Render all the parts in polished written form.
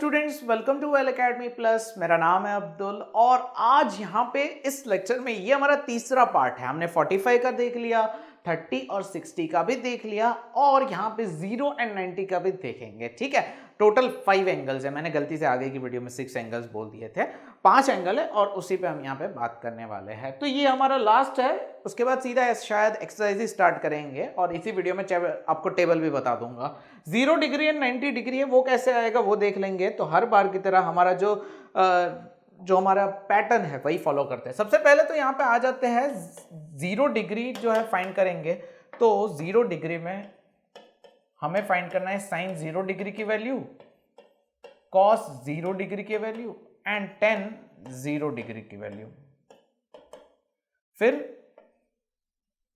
Students, welcome to Well Academy Plus. मेरा नाम है अब्दुल और आज यहाँ पे इस लेक्चर में ये हमारा तीसरा पार्ट है। हमने 45 का देख लिया, 30 और 60 का भी देख लिया और यहाँ पे 0 एंड 90 का भी देखेंगे। ठीक है, टोटल 5 एंगल्स है। मैंने गलती से आगे की वीडियो में 6 एंगल्स बोल दिए थे, 5 एंगल है और उसी पे हम यहाँ पे बात करने वाले हैं। तो ये हमारा लास्ट है, उसके बाद सीधा शायद एक्सरसाइज स्टार्ट करेंगे और इसी वीडियो में आपको टेबल भी बता दूंगा। 0 डिग्री एंड 90 डिग्री है, वो कैसे आएगा वो देख लेंगे। तो हर बार की तरह हमारा जो हमारा पैटर्न है वही फॉलो करते हैं। सबसे पहले तो यहाँ पे आ जाते हैं 0 डिग्री जो है फाइंड करेंगे। तो 0 डिग्री में हमें फाइंड करना है साइन 0 डिग्री की वैल्यू, कॉस 0 डिग्री की वैल्यू एंड टेन 0 डिग्री की वैल्यू। फिर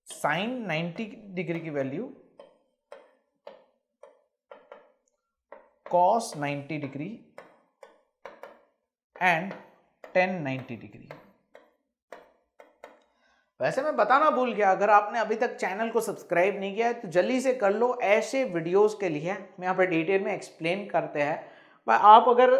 साइन 90 डिग्री की value, cos 90 degree and ten 90 degree. वैसे मैं बताना भूल गया, अगर आपने अभी तक चैनल को सब्सक्राइब नहीं किया है तो जल्दी से कर लो। ऐसे वीडियोस के लिए मैं यहाँ पे डिटेल में एक्सप्लेन करते हैं। आप अगर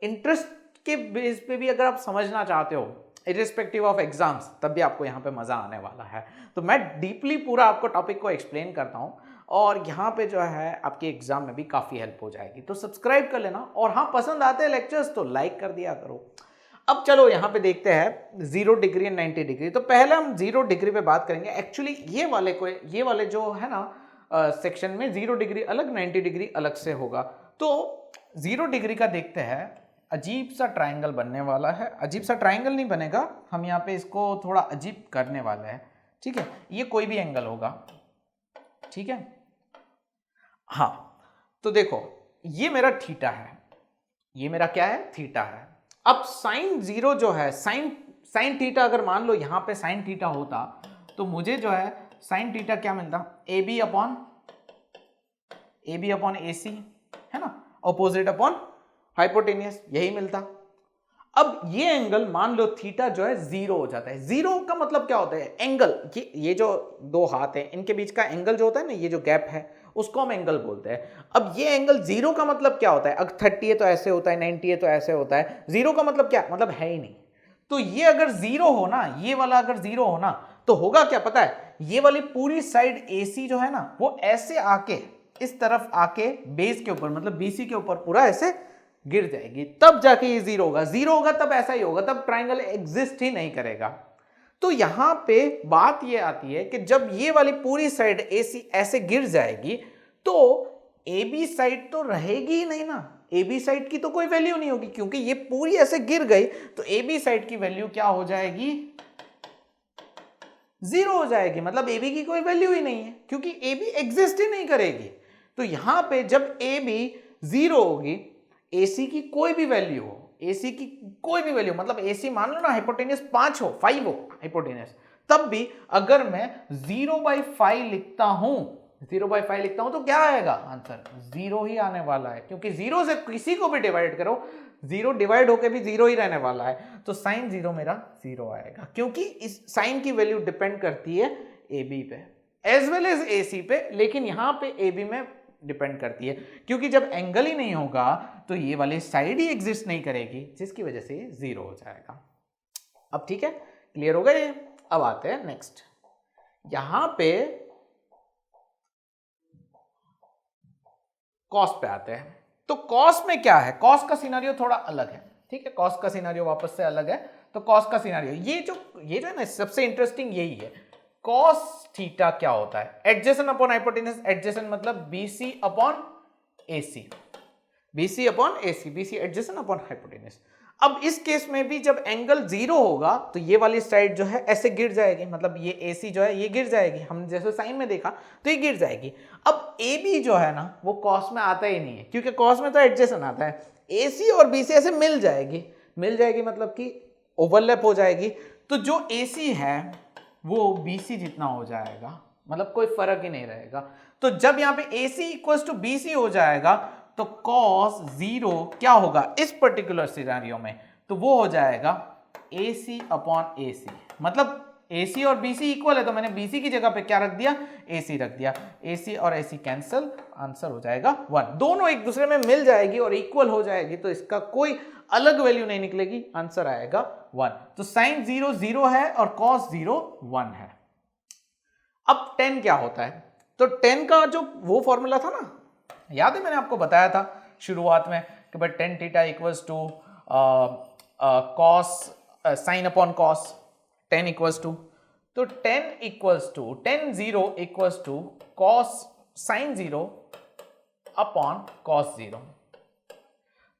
इंटरेस्ट के बेस पे भी अगर आप समझना चाहते हो इरिस्पेक्टिव ऑफ एग्जाम्स, तब भी आपको यहाँ पे मजा आने वाला है। तो मैं डीपली पूरा आपको टॉपिक को एक्सप्लेन करता हूँ और यहाँ पे जो है आपके एग्जाम में भी काफ़ी हेल्प हो जाएगी। तो सब्सक्राइब कर लेना और हाँ, पसंद आते हैं लेक्चर्स तो लाइक कर दिया करो। अब चलो यहाँ पे देखते हैं 0 डिग्री एंड 90 डिग्री। तो पहले हम 0 डिग्री पे बात करेंगे। एक्चुअली ये वाले जो है ना सेक्शन में 0 डिग्री अलग, 90 डिग्री अलग से होगा। तो 0 डिग्री का देखते हैं, अजीब सा ट्राइंगल बनने वाला है। अजीब सा ट्राइंगल नहीं बनेगा, हम यहाँ पे इसको थोड़ा अजीब करने वाले हैं। ठीक है, ये कोई भी एंगल होगा। ठीक है, हाँ तो देखो ये मेरा थीटा है, ये मेरा क्या है, थीटा है। अब साइन 0 जो है, साइन थीटा अगर मान लो यहाँ पे साइन थीटा होता तो मुझे जो है साइन थीटा क्या मिलता, ए बी अपॉन ए सी, है ना, अपोजिट अपॉन हाइपोटेनियस, यही मिलता। अब ये एंगल मान लो थीटा जो है 0 हो जाता है। 0 का मतलब क्या होता है, एंगल, ये जो दो हाथ है इनके बीच का एंगल जो होता है ना, ये जो गैप है उसको हम एंगल बोलते हैं। अब ये एंगल 0 का मतलब क्या होता है, अगर 30 है तो ऐसे होता है, 90 है तो ऐसे होता है। 0 का मतलब क्या, मतलब है ही नहीं। तो ये अगर 0 हो ना, ये वाला अगर 0 हो ना, तो होगा क्या पता है, ये वाली पूरी साइड AC जो है ना वो ऐसे आके इस तरफ आके बेस के ऊपर, मतलब BC के ऊपर पूरा ऐसे गिर जाएगी, तब जाके ये 0 होगा। 0 होगा तब ऐसा ही होगा, तब ट्राइंगल एग्जिस्ट ही नहीं करेगा। तो यहां पे बात ये आती है कि जब ये वाली पूरी साइड AC ऐसे गिर जाएगी तो AB साइड तो रहेगी ही नहीं ना। AB साइड की तो कोई वैल्यू नहीं होगी, क्योंकि ये पूरी ऐसे गिर गई तो AB साइड की वैल्यू क्या हो जाएगी, 0 हो जाएगी। मतलब AB की कोई वैल्यू ही नहीं है, क्योंकि AB एग्जिस्ट ही नहीं करेगी। तो यहां पे जब AB 0 होगी, AC की कोई भी वैल्यू हो, AC की कोई भी वैल्यू, मतलब AC मान लो ना हाइपोटेनियस 5 हो, 5 हो हाइपोटेनियस, तब भी अगर मैं 0/5 लिखता हूं, 0/5 लिखता हूं तो क्या आएगा आंसर, 0 ही आने वाला है। क्योंकि 0 से किसी को भी डिवाइड करो, 0 डिवाइड होके भी 0 ही रहने वाला है। तो साइन 0 मेरा 0 आएगा, क्योंकि इस साइन की वैल्यू डिपेंड करती है AB पे एज वेल एज AC पे, लेकिन यहां पे AB में डिपेंड करती है, क्योंकि जब एंगल ही नहीं होगा तो ये वाली साइड ही एग्जिस्ट नहीं करेगी, जिसकी वजह से ये 0 हो जाएगा। अब ठीक है, क्लियर हो गया ये। अब आते हैं नेक्स्ट, यहां पे कॉस पे आते हैं। तो कॉस में क्या है, कॉस का सिनेरियो थोड़ा अलग है। ठीक है, कॉस का सिनेरियो वापस से अलग है। तो कॉस का सिनेरियो ये जो है ना, सबसे इंटरेस्टिंग यही है। कॉस थीटा क्या होता है, एडजेसेंट अपॉन हाइपोटेनस। एडजेसेंट मतलब BC upon AC, BC upon AC, BC adjacent upon hypotenuse. अब इस केस में भी जब एंगल 0 होगा तो ये वाली साइड जो है ऐसे गिर जाएगी, मतलब ये AC जो है ये गिर जाएगी, हम जैसे साइन में देखा तो ये गिर जाएगी। अब AB जो है ना वो कॉस में आता ही नहीं है, क्योंकि कॉस में तो एडजेसेंट आता है। AC और BC ऐसे मिल जाएगी मतलब कि ओवरलैप हो जाएगी। तो जो AC है वो BC जितना हो जाएगा, मतलब कोई फर्क ही नहीं रहेगा। तो जब यहाँ पे AC इक्वल्स टू BC हो जाएगा तो cos 0 क्या होगा इस पर्टिकुलर सिनेरियो में, तो वो हो जाएगा AC अपॉन AC। मतलब AC और BC इक्वल है तो मैंने BC की जगह पे क्या रख दिया, AC रख दिया। AC और AC कैंसिल, आंसर हो जाएगा 1। दोनों एक दूसरे में मिल जाएगी और इक्वल हो जाएगी तो इसका कोई अलग वैल्यू नहीं निकलेगी, आंसर आएगा 1। तो sin 0 0 है और cos 0 1 है। अब tan क्या होता है, तो tan का जो वो फॉर्मूला था ना, याद है मैंने आपको बताया था शुरुआत में कि भाई tan theta equals to cos sin अपॉन cos, tan इक्वल्स टू, तो tan 0 equals to cos sin 0 upon cos 0।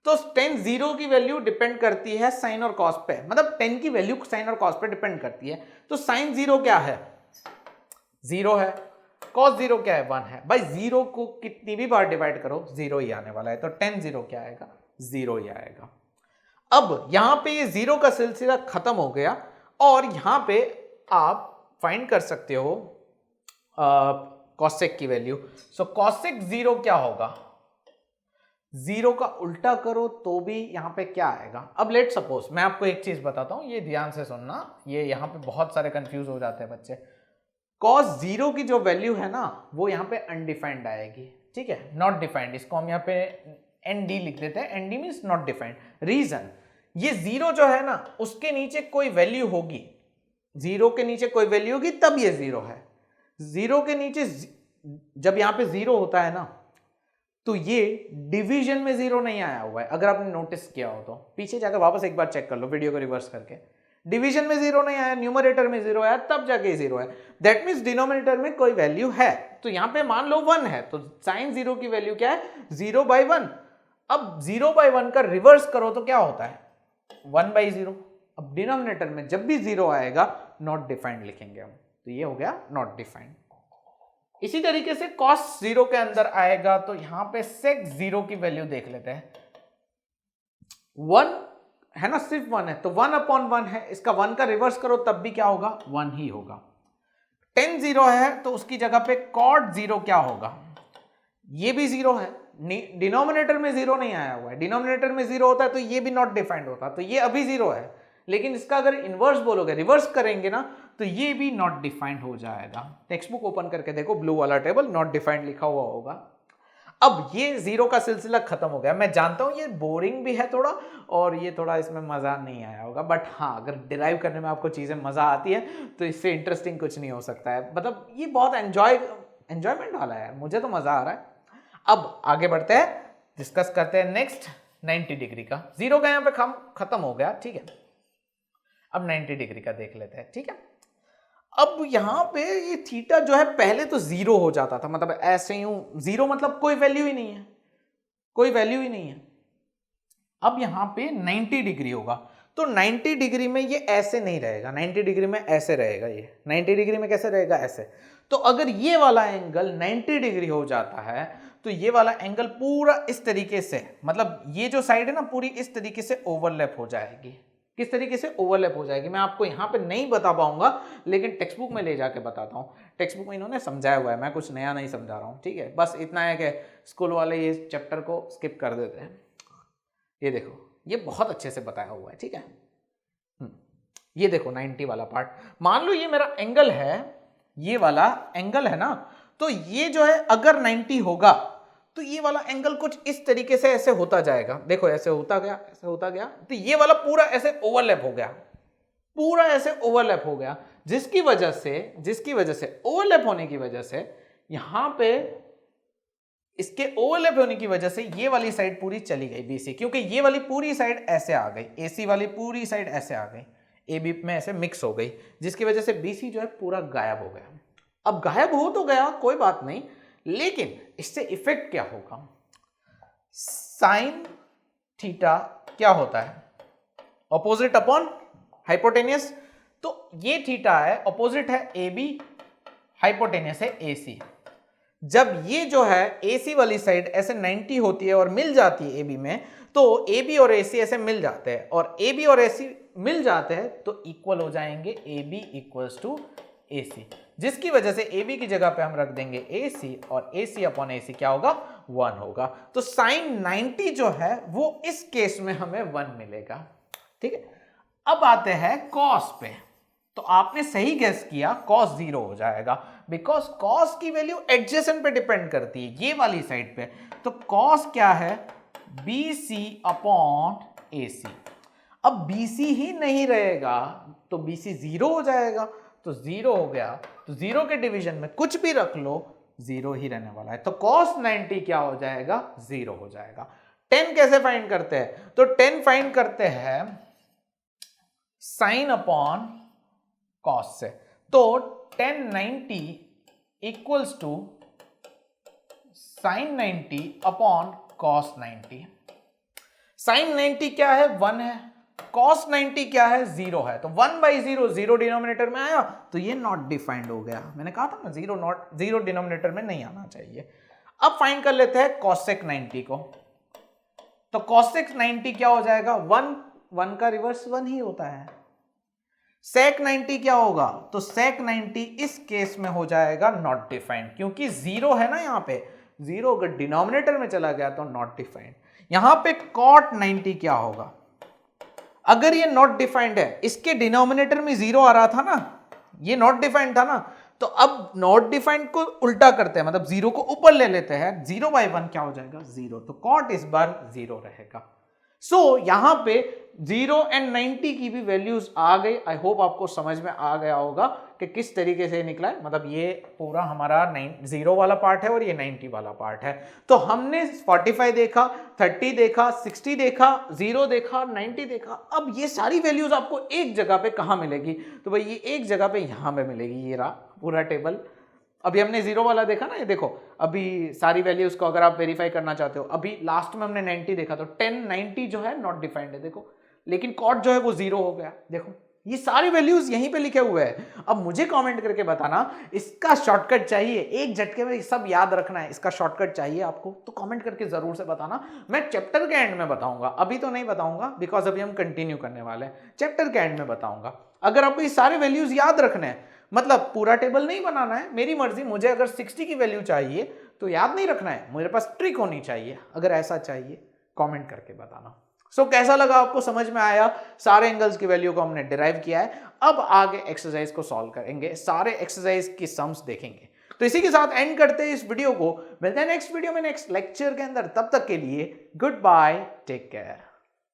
तो tan 0 की वैल्यू डिपेंड करती है sin और cos पे, मतलब tan की वैल्यू sin और cos पे डिपेंड करती है। तो sin 0 क्या है, 0 है, cos 0 क्या है, 1 है। भाई 0 को कितनी भी बार डिवाइड करो 0 ही आने वाला है, तो tan 0 क्या आएगा, 0 ही आएगा। अब यहां पे ये 0 का सिलसिला खत्म हो गया और यहां पे आप फाइंड कर सकते हो cosec की वैल्यू। सो cosec 0 क्या होगा, 0 का उल्टा करो तो भी यहां पे क्या आएगा। अब लेट सपोज मैं आपको एक चीज बताता हूं, ये ध्यान से सुनना, ये यहां पे बहुत सारे कंफ्यूज हो जाते हैं बच्चे। cos 0 की जो वैल्यू है ना वो यहाँ पे अनडिफाइंड आएगी, ठीक है, नॉट डिफाइंड, इसको हम यहाँ पे ND लिख देते हैं, ND means not defined. Reason, ये 0 जो है ना उसके नीचे कोई वैल्यू होगी, 0 के नीचे कोई वैल्यू होगी तब ये 0 है। 0 के नीचे जब यहाँ पे 0 होता है ना तो ये डिवीजन में 0 नहीं आया हुआ है, अगर आपने नोटिस किया हो तो पीछे जाकर वापस एक बार चेक कर लो वीडियो को रिवर्स करके, डिवीजन में 0 नहीं आया, न्यूमरेटर में 0 आया तब जाके 0 है। दैट मीन्स डिनोमिनेटर में कोई वैल्यू है, तो यहां पे मान लो 1 है, तो sin 0 की वैल्यू क्या है, 0/1। अब 0/1 का रिवर्स करो तो क्या होता है, 1/0। अब डिनोमिनेटर में जब भी 0 आएगा नॉट डिफाइंड लिखेंगे हम, तो ये हो गया नॉट डिफाइंड। इसी तरीके से cos 0 के अंदर आएगा तो यहां पे sec 0 की वैल्यू देख लेते हैं, 1 है ना, सिर्फ 1 है तो 1/1 है, इसका 1 का रिवर्स करो तब भी क्या होगा, 1 ही होगा। tan 0 है तो उसकी जगह पे cot 0 क्या होगा, ये भी 0 है, डिनोमिनेटर में 0 नहीं आया हुआ है, डिनोमिनेटर में 0 होता है तो ये भी नॉट डिफाइंड होता, तो ये अभी 0 है, लेकिन इसका अगर इनवर्स बोलोगे, रिवर्स करेंगे ना तो ये भी नॉट डिफाइंड हो जाएगा। टेक्स्ट बुक ओपन करके देखो, ब्लू वाला टेबल नॉट डिफाइंड लिखा हुआ होगा। अब ये 0 का सिलसिला खत्म हो गया। मैं जानता हूं ये बोरिंग भी है थोड़ा और ये थोड़ा इसमें मजा नहीं आया होगा, बट हाँ अगर डिराइव करने में आपको चीजें मजा आती है तो इससे इंटरेस्टिंग कुछ नहीं हो सकता है। मतलब ये बहुत एंजॉयमेंट वाला है, मुझे तो मजा आ रहा है। अब आगे बढ़ते हैं, डिस्कस करते हैं नेक्स्ट 90 डिग्री का। 0 का यहाँ पे खत्म हो गया, ठीक है। अब 90 डिग्री का देख लेते हैं, ठीक है। अब यहां पे ये थीटा जो है पहले तो 0 हो जाता था, मतलब ऐसे यूं 0 मतलब कोई वैल्यू ही नहीं है, कोई वैल्यू ही नहीं है। अब यहां पे 90 डिग्री होगा तो 90 डिग्री में ये ऐसे नहीं रहेगा, 90 डिग्री में ऐसे रहेगा, ये 90 डिग्री में कैसे रहेगा, ऐसे। तो अगर ये वाला एंगल 90 डिग्री हो जाता है तो ये वाला एंगल पूरा इस तरीके से, मतलब ये जो साइड है ना पूरी इस तरीके से ओवरलैप हो जाएगी। किस तरीके से ओवरलैप हो जाएगी मैं आपको यहाँ पे नहीं बता पाऊंगा, लेकिन टेक्स्ट बुक में ले जाके बताता हूँ। टेक्स्ट बुक में इन्होंने समझाया हुआ है, मैं कुछ नया नहीं समझा रहा हूँ, ठीक है। बस इतना है कि स्कूल वाले ये चैप्टर को स्किप कर देते हैं। ये देखो ये बहुत अच्छे से बताया हुआ है, ठीक है। ये देखो 90 वाला पार्ट, मान लो ये मेरा एंगल है, ये वाला एंगल है ना, तो ये जो है अगर 90 होगा तो ये वाला एंगल कुछ इस तरीके से ऐसे होता जाएगा। देखो ऐसे होता गया, ऐसे होता गया, तो ये वाला पूरा ऐसे ओवरलैप हो गया, पूरा ऐसे ओवरलैप हो गया, जिसकी वजह से ओवरलैप होने की वजह से यहां पे इसके ओवरलैप होने की वजह से ये वाली साइड पूरी चली गई BC, क्योंकि ये वाली पूरी साइड ऐसे आ गई, AC वाली पूरी साइड ऐसे आ गई, AB में ऐसे मिक्स हो गई, जिसकी वजह से BC जो है पूरा गायब हो गया। अब गायब हो तो गया कोई बात नहीं, लेकिन इससे इफेक्ट क्या होगा, साइन थीटा क्या होता है, ऑपोजिट अपॉन हाइपोटेनियस। तो ये थीटा है, ऑपोजिट है AB, हाइपोटेनियस है AC। जब ये जो है AC वाली साइड ऐसे 90 होती है और मिल जाती है AB में, तो AB और AC ऐसे मिल जाते हैं, और AB और AC मिल जाते हैं तो इक्वल हो जाएंगे, AB इक्वल्स टू AC, जिसकी वजह से AB की जगह पे हम रख देंगे AC, और AC अपॉन AC क्या होगा, 1 होगा। तो साइन 90 जो है वो इस केस में हमें 1 मिलेगा, ठीक है। अब आते हैं कॉस पे, तो आपने सही गेस किया, cos 0 हो जाएगा, बिकॉज cos की वैल्यू एडजेसेंट पे डिपेंड करती है, ये वाली साइड पे। तो cos क्या है, BC अपॉन AC। अब BC ही नहीं रहेगा तो BC 0 हो जाएगा, तो 0 हो गया, तो 0 के डिवीजन में कुछ भी रख लो 0 ही रहने वाला है। तो cos 90 क्या हो जाएगा, 0 हो जाएगा। 10 कैसे फाइंड करते हैं, तो 10 फाइंड करते हैं साइन अपॉन कॉस से। तो tan 90 equals to sine 90 upon cos 90। Sine 90 क्या है, 1 है, कॉस 90 क्या है, 0 है। तो 1/0, 0 डिनोमिनेटर में आया तो ये नॉट डिफाइंड हो गया। मैंने कहा था ना 0 डिनोमिनेटर में नहीं आना चाहिए। अब फाइंड कर लेते हैं कॉसेक 90 को। तो कॉसेक 90 क्या हो जाएगा, 1 का रिवर्स 1 ही होता है। सेक 90 क्या होगा, तो सेक 90 इस केस में हो जाएगा नॉट डिफाइंड, क्योंकि 0 है ना यहाँ पे, 0 अगर डिनोमिनेटर में चला गया तो नॉट डिफाइंड। यहां पे कॉट 90 क्या होगा, अगर ये नॉट डिफाइंड है, इसके डिनोमिनेटर में 0 आ रहा था ना, ये नॉट डिफाइंड था ना, तो अब नॉट डिफाइंड को उल्टा करते हैं, मतलब 0 को ऊपर ले लेते हैं, 0/1 क्या हो जाएगा, 0। तो कॉट इस बार 0 रहेगा। सो यहां पे 0 एंड 90 की भी वैल्यूज आ गई। आई होप आपको समझ में आ गया होगा कि किस तरीके से निकला है। मतलब ये पूरा हमारा 0 वाला पार्ट है और ये 90 वाला पार्ट है। तो हमने 45 देखा, 30 देखा, 60 देखा, 0 देखा, 90 देखा। अब ये सारी वैल्यूज आपको एक जगह पे कहां मिलेगी, तो भाई ये एक जगह पे यहां पे मिलेगी। ये रहा पूरा टेबल। अभी हमने 0 वाला देखा ना, ये देखो अभी सारी वैल्यूज को अगर आप वेरीफाई करना चाहते हो, अभी लास्ट में हमने 90 देखा, तो 10 90 जो है नॉट डिफाइंड है, देखो, लेकिन कॉट जो है वो 0 हो गया। देखो ये सारी वैल्यूज यहीं पे लिखे हुए हैं। अब मुझे कमेंट करके बताना, इसका शॉर्टकट चाहिए, एक झटके में सब याद रखना है, इसका शॉर्टकट चाहिए आपको, तो कमेंट करके जरूर से बताना। मैं चैप्टर के एंड में बताऊंगा, अभी तो नहीं बताऊंगा, बिकॉज अभी हम कंटिन्यू करने वाले हैं। चैप्टर के एंड में बताऊंगा। अगर आपको ये सारे वैल्यूज याद रखने हैं, मतलब पूरा टेबल नहीं बनाना है, मेरी मर्जी, मुझे अगर 60 की वैल्यू चाहिए तो याद नहीं रखना है, मेरे पास ट्रिक होनी चाहिए। अगर ऐसा चाहिए कमेंट करके बताना। सो कैसा लगा आपको, समझ में आया? सारे एंगल्स की वैल्यू को हमने डिराइव किया है। अब आगे एक्सरसाइज को सॉल्व करेंगे, सारे एक्सरसाइज की सम्स देखेंगे। तो इसी के साथ एंड करते हैं इस वीडियो को। मिलते हैं नेक्स्ट वीडियो में, नेक्स्ट लेक्चर के अंदर। तब तक के लिए गुड बाय, टेक केयर।